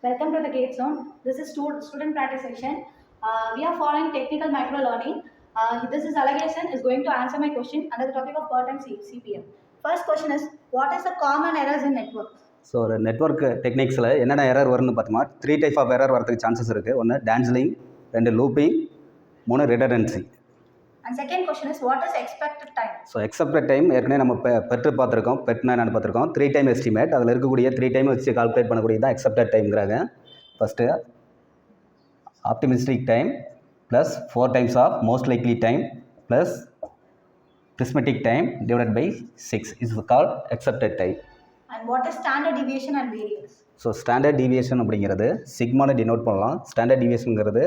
Welcome to the Gate Zone. This is student practice session. We are following technical micro learning. This is Allegation is going to answer my question under the topic of PERT and CPM. First question is, what is the common errors in network? So ஒரு network டெக்னிக்ஸில் என்னென்ன error வரும்னு பார்த்தோம்னா 3 type of error வரதுக்கு chances இருக்குது. ஒன்று டான்ஸ்லிங், 2 looping, 3 redundancy. And second question is, what is expected time? So exempted time ஏற்கனவே நம்ம பெற்று பார்த்துருக்கோம், பெட்னா என்னென்னு பார்த்துருக்கோம். 3 டைம் எஸ்டிமேட், அதில் இருக்கக்கூடிய 3 டைம் வச்சு கால்குலேட் பண்ணக்கூடிய தான் எக்ஸப்டட் டைம்ங்கிறாங்க. First optimistic time plus 4 times of most likely time plus prismatic time divided by 6 is called accepted time. And what is standard deviation and variance? So standard deviation அப்படிங்கிறது சிக்மானை denote பண்ணலாம். ஸ்டாண்டர்ட் டீவியேஷனுங்கிறது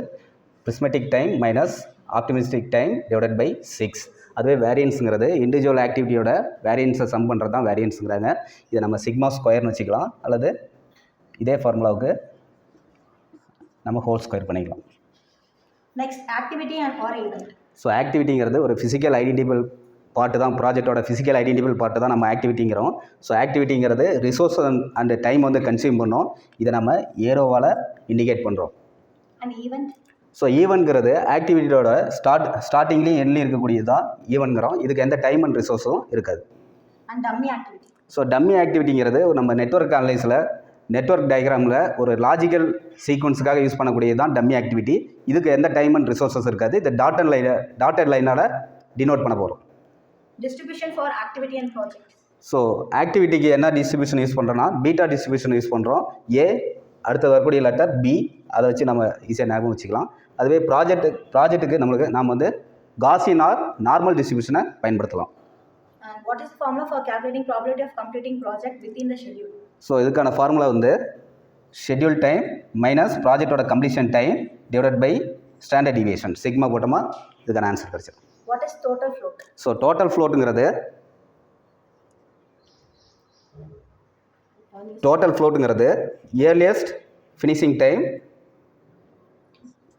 prismatic time மைனஸ் optimistic time divided by 6. அதுவே வேரியன்ஸுங்கிறது individual ஆக்டிவிட்டியோட வேரியன்ஸை some பண்ணுறது தான் வேரியன்ஸுங்கிறாங்க. இதை நம்ம சிக்மா ஸ்கொயர்னு வச்சுக்கலாம், அல்லது இதே ஃபார்முலாவுக்கு நம்ம ஹோல் ஸ்கொயர் பண்ணிக்கலாம். Next, activity and or event. So ஆக்டிவிட்டிங்கிறது ஒரு ஃபிசிக்கல் ஐடென்டிபிள் பார்ட்டு தான், ப்ராஜெக்டோட ஃபிசிக்கல் ஐடென்டிபிள் பார்ட்டு தான் நம்ம ஆக்டிவிட்டிங்கிறோம். ஸோ ஆக்டிவிட்டிங்கிறது ரிசோர்ஸ் அண்ட் டைம் வந்து கன்சியூம் பண்ணோம். இதை நம்ம ஏரோவால் இண்டிகேட் பண்ணுறோம். And event? ஸோ ஈவெண்ட்ங்கிறது ஆக்டிவிட்டியோட ஸ்டார்டிங்லேயும் எண்ட்லையும் இருக்கக்கூடியது தான் ஈவெண்ட்ங்கிறோம். இதுக்கு எந்த டைம் அண்ட் ரிசோர்ஸும் இருக்காது. And dummy activity? So dummy ஆக்டிவிட்டிங்கிறது நம்ம நெட்வொர்க் அனலைஸில் நெட்வொர்க் டயக்ராமில் ஒரு லாஜிக்கல் சீக்வன்ஸுக்காக யூஸ் பண்ணக்கூடியது தான் டம்மி ஆக்டிவிட்டி. இதுக்கு எந்த டைம் அண்ட் ரிசோர்ஸஸ் இருக்காது. இது டாட்டட் லைனால் டினோட் பண்ண போகிறோம். Distribution for activity and project. So ஆக்டிவிட்டிக்கு என்ன டிஸ்ட்ரிபியூஷன் யூஸ் பண்ணுறோன்னா பீட்டா டிஸ்ட்ரிபியூஷன் யூஸ் பண்ணுறோம். ஏ அடுத்து வரக்கூடிய லெட்டர் பி, அதை வச்சு நம்ம ஈஸியாக ஞாபகம் வச்சுக்கலாம். அதுவே ப்ராஜெக்ட்டுக்கு நாம் வந்து காசியன் ஆர் நார்மல் டிஸ்ட்ரிபியூஷனை பயன்படுத்தலாம். And what is the formula for calculating probability of completing project within the schedule? So இதுக்கான ஃபார்முலா வந்து ஷெட்யூல் டைம் மைனஸ் ப்ராஜெக்டோட completion time divided by standard deviation. Sigma போட்டோமா இதுக்கான ஆன்சர் கிடச்சிடும். What is total float? So total ஃப்ளோட்டுங்கிறது earliest finishing time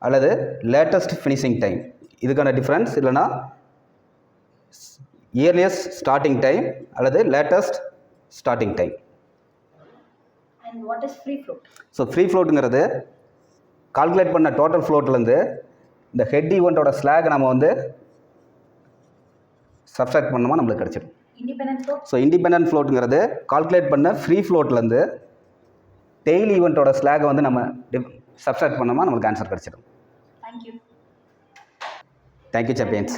அல்லது latest finishing time. இதுக்கான difference இல்லைனா இயர்லியஸ்ட் ஸ்டார்டிங் டைம் அல்லது latest starting time. And what is free float? So free ஃப்ளோட்டுங்கிறது calculate பண்ண டோட்டல் ஃப்ளோட்லேருந்து இந்த ஹெட் ஈவெண்ட்டோட ஸ்லாக் நம்ம வந்து சப்ஸ்ட்ராக்ட் பண்ணோமா நம்மளுக்கு கிடச்சிடும். Independent float? ஸோ இண்டிபெண்டன்ட் ஃப்ளோட்டுங்கிறது கால்குலேட் பண்ண ஃப்ரீ ஃப்ளோட்லேருந்து டெய்லி ஈவெண்ட்டோட ஸ்லாகை வந்து நம்ம சப்ஸ்ட்ராக்ட் பண்ணோமா நம்மளுக்கு ஆன்சர் கிடச்சிடும். Thank you. Thank you champions.